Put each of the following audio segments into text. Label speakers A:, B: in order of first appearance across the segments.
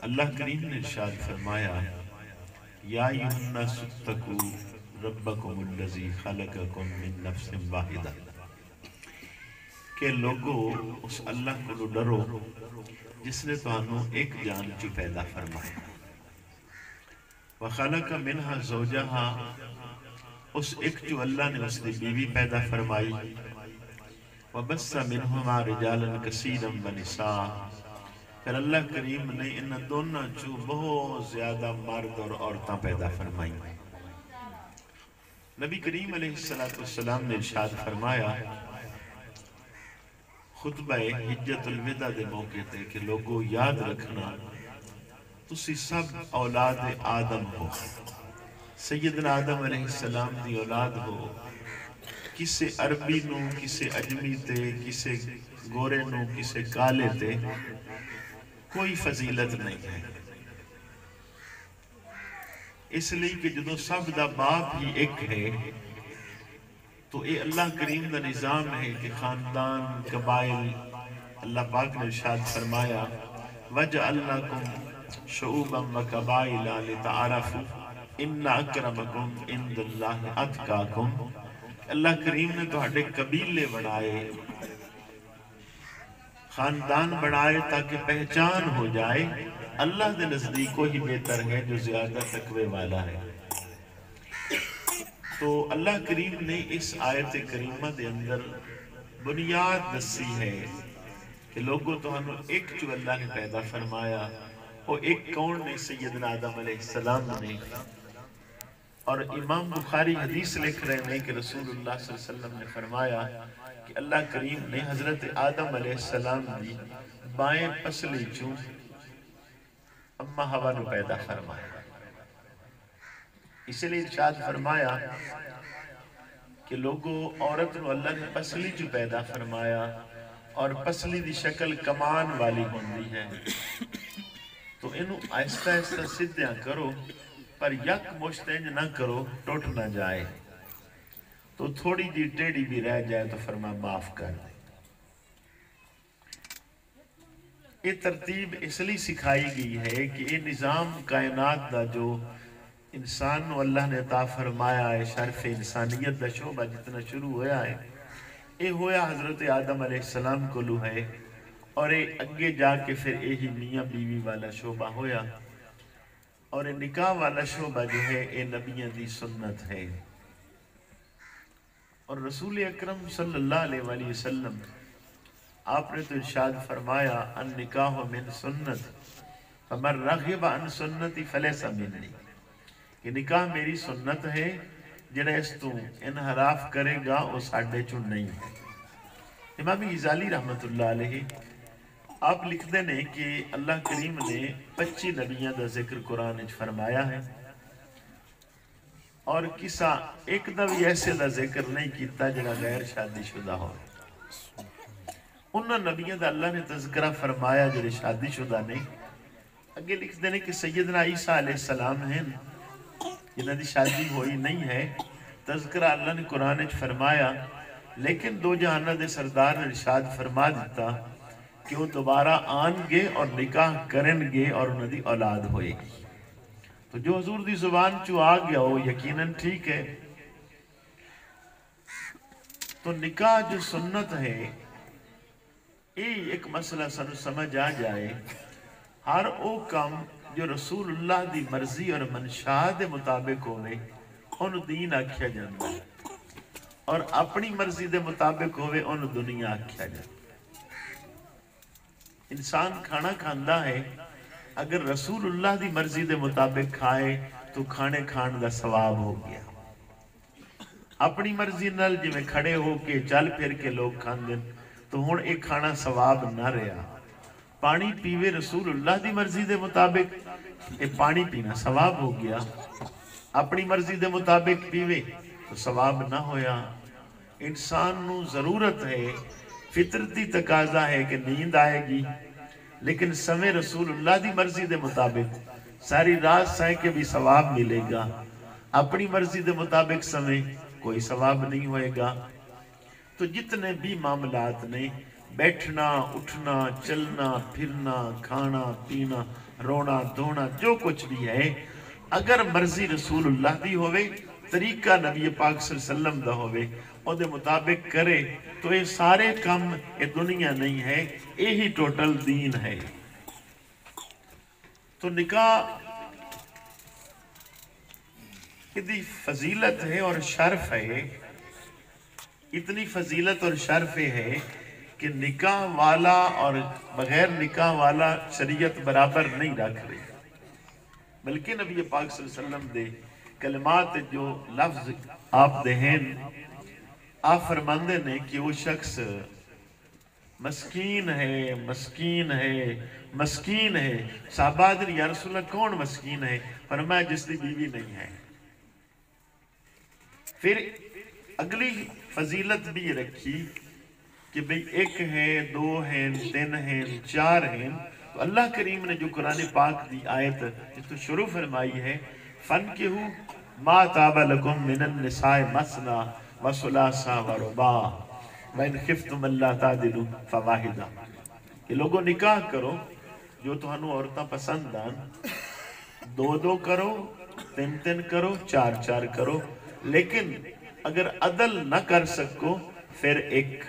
A: اللہ کریم نے ارشاد فرمایا یا ایھا الناس اتقوا ربکم الذی خلقکم من نفس واحدہ کہ لوگو اس اللہ کو ڈرو جس نے تانوں ایک جان چ پیدا فرمایا وخلق منها زوجها اس ایک جو اللہ نے اس کی بیوی پیدا فرمائی وبث منهما رجالا كثيرا ونساء پھر اللہ کریم نے ان دونوں چو بہت زیادہ مرد اور عورتیں پیدا فرمائی نبی کریم علیہ السلام نے ارشاد فرمایا خطبہ حجت الوداع دے موقع تے کہ لوگوں یاد رکھنا تسی سب اولاد آدم ہو سیدنا آدم علیہ السلام دی اولاد ہو کسے عربی نو کسے عجمی تے کسے گورے نو کسے کالے تے کوئی فضیلت نہیں ہے اس لیے کہ جدو سب دا باپ ہی ایک ہے تو اے اللہ کریم دا نظام ہے کہ خاندان قبائل اللہ پاک نے ارشاد فرمایا وَجَعَلْنَاكُمْ شُعُوبًا وَقَبَائِلًا لِتَعَارَفُوا إِنَّ أَكْرَمَكُمْ عِندَ اللَّهِ أَتْقَاكُمْ اللہ کریم نے تہاڈے قبیلے بنائے خاندان بنائے تاکہ پہچان ہو جائے اللہ دے نزدیک ہی بہتر ہے جو زیادہ تقوی والا ہے تو اللہ کریم نے اس آیت کریمہ دے اندر بنیاد دسی ہے کہ لوگوں تو ہم ایک جو اللہ نے پیدا فرمایا وہ ایک کون نے سیدنا آدم علیہ السلام نے اور امام بخاری حدیث لکھ رہے ہیں کہ رسول اللہ صلی اللہ علیہ وسلم نے فرمایا کہ اللہ کریم نے حضرت آدم علیہ السلام دی بائیں پسلی چوں اما ہوا نو پیدا فرمایا اس لیے ارشاد فرمایا کہ لوگوں عورت نو اللہ نے پسلی چوں پیدا فرمایا اور پسلی دی شکل کمان والی ہوندی ہے تو انہوں آہستہ آہستہ سدھیاں کرو پر یک مشتنج نہ کرو ٹوٹ نہ جائے تو تھوڑی جی ٹیڑی بھی رہ جائے تو فرما معاف کر دے یہ ترتیب اس لیے سکھائی گئی ہے کہ یہ نظام کائنات دا جو انسان و اللہ نے عطا فرمایا ہے شرف انسانیت دا شعبہ جتنا شروع ہویا ہے یہ ہویا حضرت آدم علیہ السلام کو لو ہے اور یہ اگے جا کے پھر یہی میاں بیوی والا شعبہ ہویا اور نکاح والا شعبہ جو ہے یہ نبیوں دی سنت ہے اور رسول اکرم صلی اللہ علیہ وآلہ وسلم آپ نے تو ارشاد فرمایا ان نکاح من سنت فمن رغب عن سنتی فلیس منی کہ نکاح میری سنت ہے جڑا اس تو انحراف کرے گا وہ ساڈے چوں نہیں ہے امام غزالی رحمت اللہ علیہ آپ لکھتے ہیں کہ اللہ کریم نے 25 نبیوں دا ذکر قرآن وچ فرمایا ہے اور کسا ایک دا بھی ایسے دا ذکر نہیں کیتا جڑا غیر شادی شدہ ہو انہاں نبیوں دا اللہ نے تذکرہ فرمایا جڑے شادی شدہ نہیں اگے لکھتے ہیں کہ سیدنا عیسیٰ علیہ السلام ہیں جنہاں دی شادی ہوئی نہیں ہے تذکرہ اللہ نے قرآن وچ فرمایا لیکن دو جہانہ دے سردار نے ارشاد فرما دیتا کہ وہ دوبارہ آن گے اور نکاح کرن گے اور انہوں دی اولاد ہوئے گی تو جو حضور دی زبان چو آ گیا ہو یقیناً ٹھیک ہے تو نکاح جو سنت ہے یہ ایک مسئلہ سنو سمجھ آ جائے ہر او کام جو رسول اللہ دی مرضی اور منشاہ دے مطابق ہوئے انہوں دین آکھیا جاندہ ہے اور اپنی مرضی دے مطابق ہوئے انہوں دنیا آکھیا جاندہ انسان کھانا کھاندا ہے اگر رسول اللہ دی مرضی دے مطابق کھائے تو کھانے کھان دا ثواب ہو گیا اپنی مرضی نال جی میں کھڑے ہو کے چل پھر کے لوگ کھان دیں تو ہون ایک کھانا ثواب نہ رہا پانی پیوے رسول اللہ دی مرضی دے مطابق یہ پانی پینا ثواب ہو گیا اپنی مرضی دے مطابق پیوے تو ثواب نہ ہویا انسان نو ضرورت ہے فطرتی تقاضا ہے کہ نیند آئے گی لیکن سمے رسول اللہ دی مرضی دے مطابق ساری رات سائیں کے بھی ثواب ملے گا اپنی مرضی دے مطابق سمے کوئی ثواب نہیں ہوئے گا تو جتنے بھی معاملات نے بیٹھنا اٹھنا چلنا پھرنا کھانا پینا رونا دھونا جو کچھ بھی ہے اگر مرضی رسول اللہ دی ہوئے طریقہ نبی پاک صلی اللہ علیہ وسلم دا ہوئے اور دے مطابق کرے تو یہ سارے کام یہ دنیا نہیں ہے یہی ٹوٹل دین ہے. تو نکاح اتنی فضیلت ہے اور شرف ہے, اتنی فضیلت اور شرف ہے کہ نکاح والا اور بغیر نکاح والا شریعت برابر نہیں رکھ رہی, بلکہ نبی پاک صلی اللہ علیہ وسلم دے کلمات جو لفظ آپ دہین آپ فرماندے نے کہ وہ شخص مسکین ہے مسکین ہے مسکین ہے. صحابہ نے یا رسول اللہ کون مسکین ہے؟ فرمایا جس کی بیوی نہیں ہے. پھر اگلی فضیلت بھی رکھی کہ بھئی ایک ہے دو ہیں تین ہیں چار ہیں. تو اللہ کریم نے جو قرآن پاک دی آیت جس تو شروع فرمائی ہے فَانْكِحُوا مَا طَابَ لَكُم مِّنَ النِّسَاءِ مَثْنَىٰ وَثُلَاثَ وَرُبَاعَ وَإِنْ خِفْتُمْ أَلَّا تَعْدِلُوا فَوَاحِدًا. کہ لوگوں نکاح کرو جو تمہانوں عورتاں پسند آن, دو دو کرو تین تین کرو چار چار کرو, لیکن اگر عدل نہ کر سکو پھر ایک.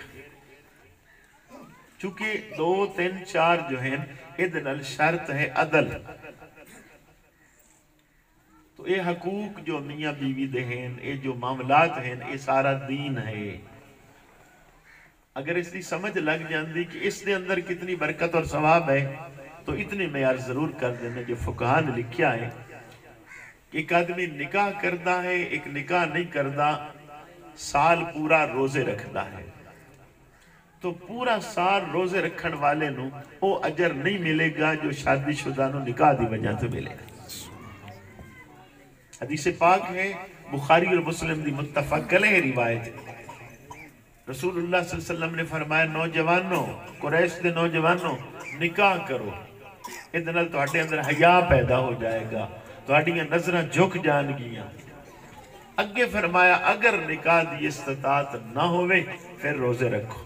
A: چونکہ دو تین چار جو ہیں ادنال شرط ہے عدل. تو یہ حقوق جو میاں بیوی دے ہیں یہ جو معاملات ہیں یہ سارا دین ہے. اگر اس کی سمجھ لگ جاندی کہ اس دے اندر کتنی برکت اور ثواب ہے تو اتنے معیار ضرور کر دینے جو فقہاء نے لکھیا ہے کہ ایک آدمی نکاح کردا ہے ایک نکاح نہیں کردا سال پورا روزے رکھدا ہے تو پورا سال روزے رکھن والے نو وہ اجر نہیں ملے گا جو شادی شدہ نو نکاح دی وجہ سے ملے گا. حدیث پاک ہے بخاری اور مسلم دی متفق علیہ روایت ہے. رسول اللہ صلی اللہ علیہ وسلم نے فرمایا نوجوانوں قریش دے نوجوانوں نکاح کرو, ادھر تہاڈے اندر حیا پیدا ہو جائے گا, تہاڈیاں نظراں جھک جان گیاں. اگے فرمایا اگر نکاح دی استطاعت نہ ہوئے پھر روزے رکھو.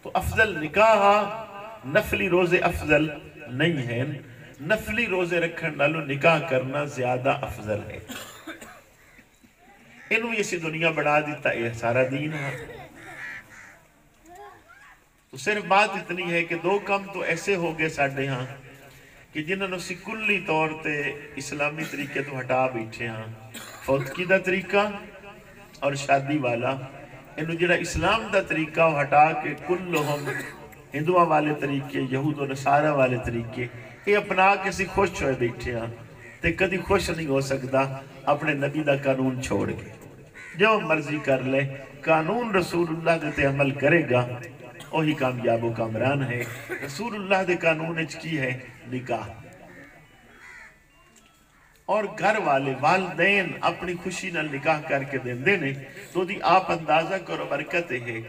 A: تو افضل نکاح نفلی روزے افضل نہیں ہے, نفلی روزے رکھن نالوں نکاح کرنا زیادہ افضل ہے. انہوں یہ سی دنیا بڑھا دیتا یہ سارا دین ہے. تو صرف بات اتنی ہے کہ دو کم تو ایسے ہو گئے ساڑھے ہاں کہ جنہوں نے کلی طور تے اسلامی طریقے تو ہٹا بیٹھے ہاں. فوتکی دا طریقہ اور شادی والا انہوں جڑا اسلام دا طریقہ ہٹا کے کلہم ہندوہ والے طریقے یہود و نصارہ والے طریقے یہ اپنا کسی خوش ہوئے بیٹھے ہاں تے کدی خوش نہیں ہو سکتا اپنے نبی دا قانون چھوڑ کے. جو مرضی کر لے قانون رسول اللہ دے عمل کرے گا وہی کامیاب و کامران ہے. رسول اللہ دے قانون کی ہے نکاح, اور گھر والے والدین اپنی خوشی نال نکاح کر کے دیندے نے تو دی آپ اندازہ کرو برکت ہے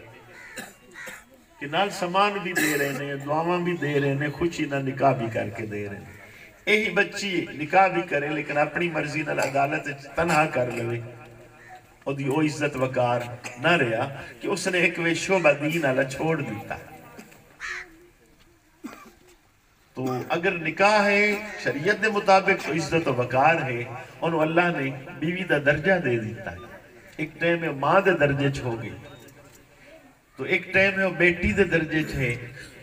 A: کہ نال سامان بھی دے رہے ہیں دعاواں بھی دے رہے ہیں خوشی نال نکاح بھی کر کے دے رہے ہیں. یہی بچی نکاح بھی کرے لیکن اپنی مرضی نال عدالت تنہا کر لے اور دی وہ عزت وقار نہ رہا کہ اس نے ایک وے شعبہ دین والا چھوڑ دیتا. تو اگر نکاح ہے شریعت دے مطابق تو عزت و وقار ہے, انہوں اللہ نے بیوی دا درجہ دے دیتا ہے. ایک ٹائم ہے ماں دے درجے چھو گئی تو ایک ٹائم ہے بیٹی دے درجے چھے.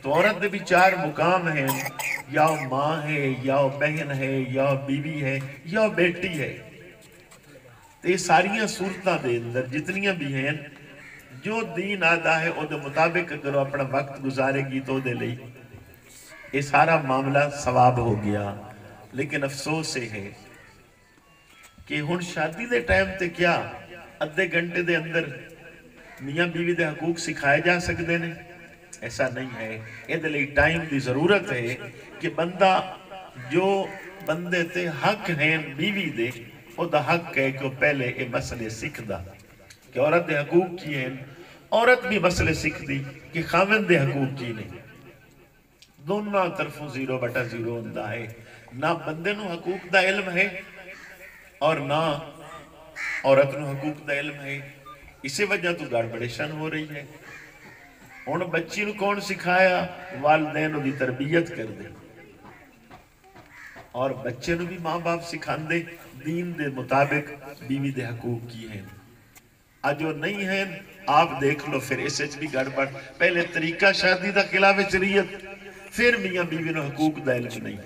A: تو عورت دے بھی چار مقام ہیں, یا ماں ہے یا بہن ہے یا بیوی ہے یا بیٹی ہے. تو یہ ساریاں صورتاں دے اندر جتنیاں بھی ہیں جو دین آدھا ہے وہ دے مطابق اگر وہ اپنا وقت گزارے گی تو دے لئی یہ سارا معاملہ ثواب ہو گیا. لیکن افسوس سے ہے کہ ہن شادی دے ٹائم تے کیا ادھے گھنٹے دے اندر میاں بیوی دے حقوق سکھائے جا سکتے ہیں؟ ایسا نہیں ہے. یہ دے لئی ٹائم دی ضرورت ہے کہ بندہ جو بندے تے حق ہیں بیوی دے وہ دا حق ہے کہ وہ پہلے یہ مسئلے سکھ دا کہ عورت دے حقوق کی ہیں, عورت بھی مسئلے سکھ دی کہ خاوند دے حقوق کی نہیں. دونوں طرفوں 0/0 ہوندہ ہے. نہ بندے نو حقوق دا علم ہے اور نہ عورت نو حقوق دا علم ہے. اسی وجہ تو گڑبڑیشن ہو رہی ہے. ہن بچی نو کون سکھایا؟ والدین دی تربیت کر دے، اور بچے نو بھی ماں باپ سکھاندے دین دے مطابق بیوی دے حقوق کی ہیں۔ آج وہ نہیں ہیں، آپ دیکھ لو پھر اس بھی گڑبڑ۔ پہلے طریقہ شادی دا خلاف شریعت، پھر میاں بیوی نو حقوق دا علم نہیں،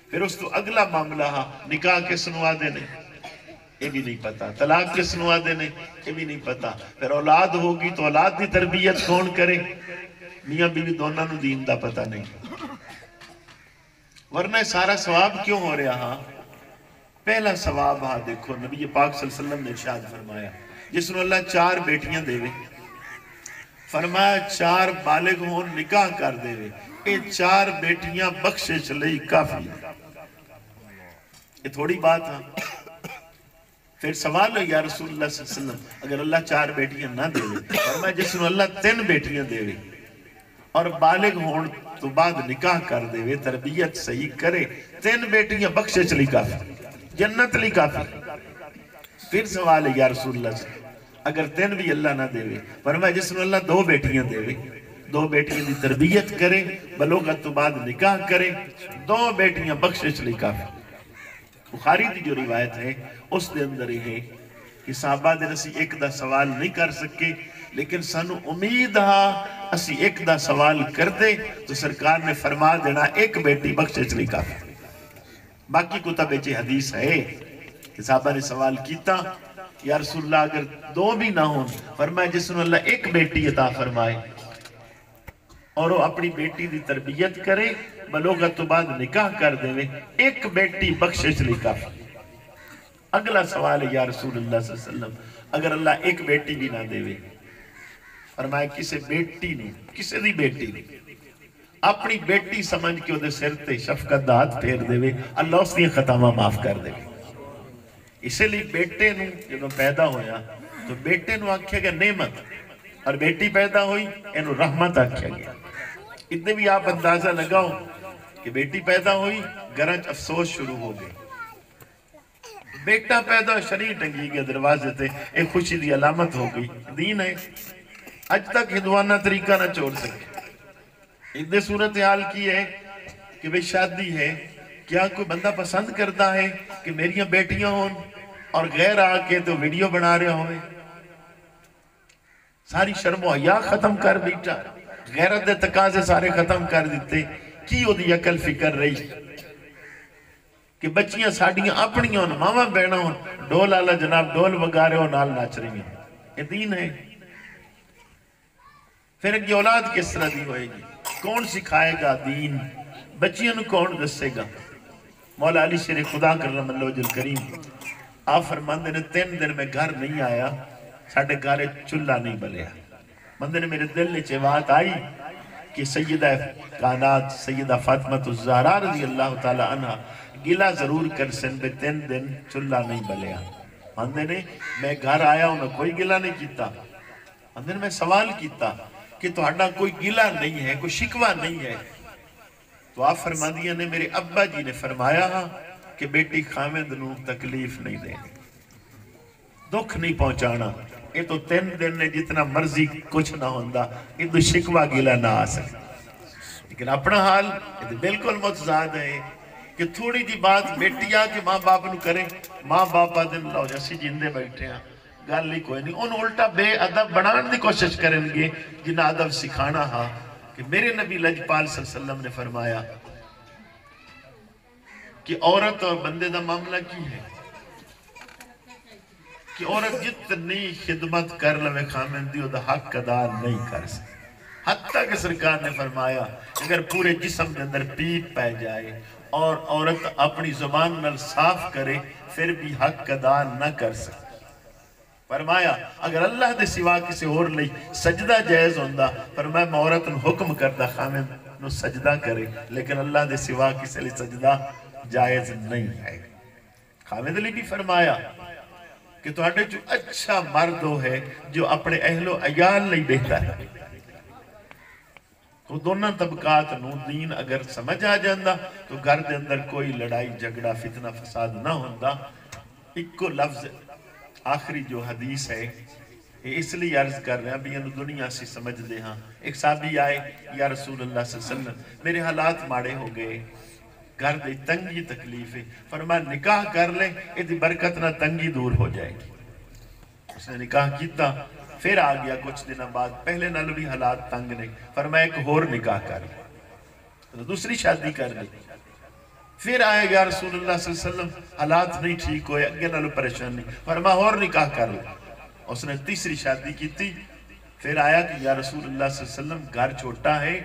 A: پھر اس تو اگلا معاملہ نکاح کس نو آدے نہیں، یہ بھی نہیں پتا، طلاق کس نو آدے نہیں، یہ بھی نہیں پتا، پھر اولاد ہوگی تو اولاد دی تربیت کون کرے؟ میاں بیوی دونوں نو دین دا پتہ نہیں۔ ورنہ سارا ثواب کیوں ہو رہا ہاں؟ پہلا ثواب ہاں دیکھو، نبی پاک صلی اللہ علیہ وسلم نے ارشاد فرمایا، جس نے اللہ 4 بیٹیاں دے وے، فرمایا 4 بالغ ہون نکاح کر دے وے، یہ 4 بیٹیاں بخشش لئی کافی ہے۔ یہ تھوڑی بات ہاں۔ پھر سوال ہے یا رسول اللہ صلی اللہ علیہ وسلم، اگر اللہ 4 بیٹیاں نہ دے وے، فرمایا جس نے اللہ 3 بیٹیاں دے وے اور بالغ ہون تو بعد نکاح کر دے وے، تربیت صحیح کرے، 3 بیٹیاں بخشش لئی کافی، جنت لئی کافی۔ پھر سوال ہے یا رسول اللہ صلی اللہ علیہ وسلم، اگر 3 بھی اللہ نہ دے وے، فرمایا جس نے اللہ 2 بیٹیاں دے وے، 2 بیٹیاں دی تربیت کرے، بلوغت تو بعد نکاح کرے، 2 بیٹیاں بخشش لئی کافی۔ بخاری دی جو روایت ہے اس دے اندر یہ ہے کہ صحابہ دے اسی ایک دا سوال نہیں کر سکے، لیکن سانو امید ہاں اسی ایک دا سوال کر دے تو سرکار نے فرما دینا 1 بیٹی بخشش لئی کافی۔ باقی کتب چ حدیث ہے کہ صحابہ نے سوال کیتا، یا رسول اللہ اگر 2 بھی نہ ہوں، فرمایا جس نے اللہ 1 بیٹی عطا فرمائے اور وہ اپنی بیٹی دی تربیت کرے، بلوغت تو بعد نکاح کر دے وے، 1 بیٹی بخشش لئی کافی۔ اگلا سوال ہے یا رسول اللہ صلی اللہ علیہ وسلم، اگر اللہ 1 بیٹی بھی نہ دے وے، فرمایا کسے بیٹی نے، کسے دی بیٹی نے اپنی بیٹی سمجھ کے وہ سر تے شفقت دا ہاتھ پھیر دے وے، اللہ اس نے خطامہ معاف کر دے وے۔ اسے لئے بیٹے نو جب پیدا ہویا تو بیٹے نو آکھیا گیا نعمت، اور بیٹی پیدا ہوئی انہوں رحمت آکھیا گیا۔ اتنے بھی آپ اندازہ لگاؤ کہ بیٹی پیدا ہوئی گرنچ افسوس شروع ہو گئے، بیٹا پیدا شریع ٹنگی گیا دروازے تے، ایک خوشی دی علامت ہو گئی۔ دین ہے، اج تک ہندوانہ طریقہ نہ چھوڑ سکے۔ اتنے صورتحال کی ہے کہ بھئی شادی ہے، کیا کوئی بندہ پسند کرتا ہے کہ میریاں بیٹیاں ہوں اور غیر آکے تو ویڈیو بنا رہے ہوئے؟ ساری شرم و حیا ختم کر بیٹا، غیرت دے تقاضے سارے ختم کر دیتے، کی ہو دی عقل فکر رہی کہ بچیاں ساڑیاں اپنی ہوں، ماما بہنا ہوں، ڈول آلہ جناب ڈول وگارے ہوں، نال ناچ رہی ہیں۔ یہ دین ہے۔ پھر ایک اولاد کس طرح دی ہوئے گی؟ کون سکھائے گا دین؟ بچیاں نو کون دسے گا؟ مولا علی شیر خدا کرم اللہ وجہ الکریم آپ فرماندے نے 3 دن میں گھر نہیں آیا، ساڑھے گھرے چلہ نہیں بلیا۔ مندے نے میرے دل نے چوات آئی کہ سیدہ کائنات سیدہ فاطمہ الزہرا رضی اللہ تعالی عنہ گلہ ضرور کر سن بے 3 دن چلہ نہیں بلیا۔ مندے نے میں گھر آیا ہوں میں کوئی گلہ نہیں کیتا۔ مندے نے میں سوال کیتا کہ تو ہڈا کوئی گلہ نہیں ہے، کوئی شکوہ نہیں ہے؟ تو آپ فرماندیاں نے میرے ابا جی نے فرمایا کہ بیٹی خامد نو تکلیف نہیں دینی، دکھ نہیں پہنچانا۔ یہ تو 3 دن نے جتنا مرضی کچھ نہ ہوندہ، یہ تو شکوہ گلہ نہ آ سکتا۔ لیکن اپنا حال یہ تو بالکل متضاد ہے کہ تھوڑی جی بات بیٹی آ کہ ماں باپ نو کرے، ماں باپا دن لاؤ جیسی جندے بیٹھے ہیں، گل ہی کوئی نہیں، ان الٹا بے ادب بنان دی کوشش کریں گے جنہ ادب سکھانا ہاں کہ میرے نبی لجپال صلی اللہ علیہ وسلم نے فرمایا کہ عورت اور بندے دا معاملہ کی ہے کہ عورت جتنی خدمت کر لوے خامندی او دا حق ادا نہیں کر سکتی، حتیٰ کہ سرکار نے فرمایا اگر پورے جسم کے اندر پیپ پہ جائے اور عورت اپنی زبان نال صاف کرے پھر بھی حق ادا نہ کر سکتی۔ فرمایا اگر اللہ دے سوا کسی اور لئی سجدہ جائز ہوندہ، فرمایا میں عورت حکم کردہ خامد نو سجدہ کرے، لیکن اللہ دے سوا کسی لئی سجدہ جائز نہیں ہے۔ خامد علی بھی فرمایا کہ تو ہٹے جو اچھا مرد ہو ہے جو اپنے اہل و عیال لئی بہتر ہے۔ تو دونوں طبقات نو دین اگر سمجھ آ جاندہ تو گھر دے اندر کوئی لڑائی جھگڑا فتنہ فساد نہ ہوندہ۔ ایک کو لفظ آخری جو حدیث ہے اس لیے عرض کر رہے ہیں بھی انہوں دنیا سے سمجھ دے ہاں. ایک صحابی آئے یا رسول اللہ صلی اللہ علیہ وسلم میرے حالات ماڑے ہو گئے, گھر دی تنگی تکلیف ہے, فرمایا نکاح کر لیں یہ برکت نہ تنگی دور ہو جائے گی. اس نے نکاح کیتا, پھر آ گیا کچھ دن بعد, پہلے نال بھی حالات تنگ نہیں, فرمایا ایک اور نکاح کر لیں, دوسری شادی کر لی. پھر آئے گا رسول اللہ صلی اللہ علیہ وسلم حالات نہیں ٹھیک ہوئے, اگے نالو پریشان نہیں, فرمایا اور نکاح کر لیں. اس نے تیسری شادی کی تھی. پھر آیا کہ یا رسول اللہ صلی اللہ علیہ وسلم گھر چھوٹا ہے,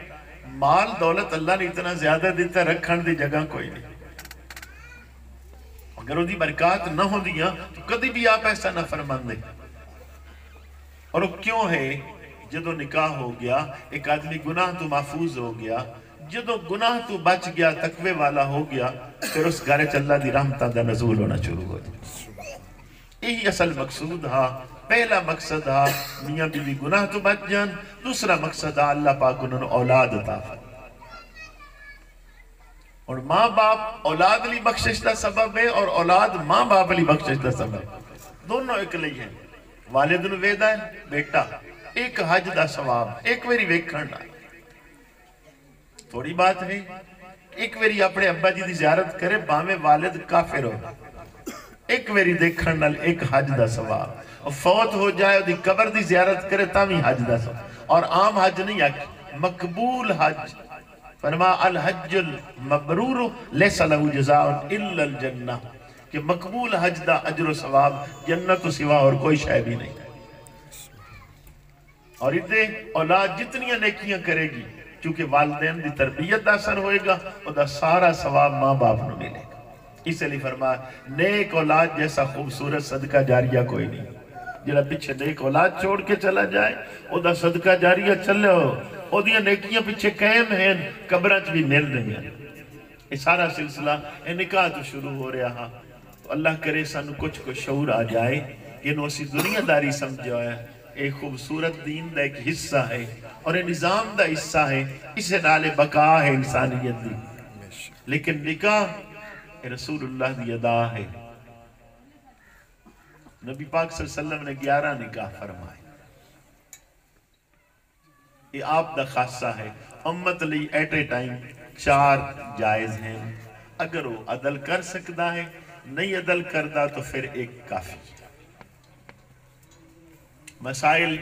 A: مال دولت اللہ نے اتنا زیادہ دیتا, رکھن دی جگہ کوئی نہیں, اگر وہ دی برکات نہ ہو دیا تو کدی بھی آپ ایسا نہ فرمان دے. اور وہ کیوں ہے؟ جدو نکاح ہو گیا ایک آدمی گناہ تو محفوظ ہو گیا, جدو گناہ تو بچ گیا تقوی والا ہو گیا, پھر اس گھر چ اللہ دی رحمتاں دا نزول ہونا شروع ہو جائے. یہی اصل مقصود ہا. پہلا مقصد ہا میاں بیوی گناہ تو بچ جان, دوسرا مقصد ہا اللہ پاک انہوں نے اولاد عطا فرمائے. اور ماں باپ اولاد لی بخشش دا سبب ہے, اور اولاد ماں باپ لی بخشش دا سبب ہے. دونوں ایک لئی ہیں. والد نو ویدا ہے بیٹا, ایک حج دا ثواب, ایک ویری ویکھن دا تھوڑی بات ہے. ایک ویری اپنے ابا جی دی زیارت کرے باویں والد کافر ہو, ایک ویری دیکھن نال ایک حج دا ثواب. اور فوت ہو جائے دی قبر دی زیارت کرے تاویں حج دا ثواب. اور عام حج نہیں ہے, مقبول حج. فرما الحج المبرور لیس له جزاء الا الجنہ, کہ مقبول حج دا اجر و ثواب جنت و سوا اور کوئی شے بھی نہیں. اور ادھے اولاد جتنی نیکیاں کرے گی, چونکہ والدین دی تربیت دا اثر ہوئے گا, اور دا سارا ثواب ماں باپ نو ملے گا. اس لیے فرمایا نیک اولاد جیسا خوبصورت صدقہ جاریہ کوئی نہیں. جڑا پیچھے نیک اولاد چھوڑ کے چلا جائے او دا صدقہ جاریہ چلے ہو, او دیاں نیکیاں پیچھے قائم ہیں, قبرت بھی مل رہی ہیں. یہ سارا سلسلہ نکاح تو شروع ہو رہا ہاں. تو اللہ کرے سانو کچھ کو شعور آ جائے کہ انہوں اسی دنیا داری سمجھا ہے ایک خوبصورت دین دا ایک حصہ ہے, اور یہ نظام دا حصہ ہے, اسے نال بقا ہے انسانیت دی. لیکن نکاح رسول اللہ دی ادا ہے. نبی پاک صلی اللہ علیہ وسلم نے 11 نکاح فرمائے. یہ آپ دا خاصہ ہے. امت لی ایٹ اے ٹائم 4 جائز ہیں. اگر وہ عدل کر سکتا ہے, نہیں عدل کردہ تو پھر ایک کافی. مسائل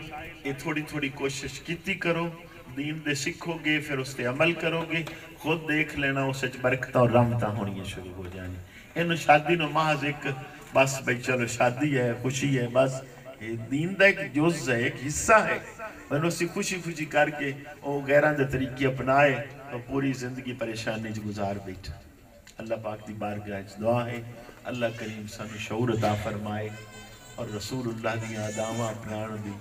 A: یہ تھوڑی تھوڑی کوشش کیتی کرو, دین دے سکھو گے, پھر اس تے عمل کرو گے, خود دیکھ لینا اسے برکتاں اور رحمتاں ہونی شروع ہو جانی. انہوں شادی نو محض ایک بس بھئی چلو شادی ہے, خوشی ہے, بس دین دا ایک جز ہے, ایک حصہ ہے. انہوں سے خوشی خوشی کر کے وہ غیران دے طریقے اپنائے تو پوری زندگی پریشانی جو گزار بیٹھا. اللہ پاک دی بارگاہ دعا ہے اللہ کریم سانو شعور عطا فرمائے, اور رسول اللہ دی آدامہ اپنان دی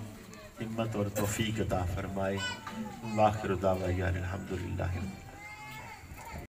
A: ہمت اور توفیق عطا فرمائے. واخر دعوی الحمدللہ.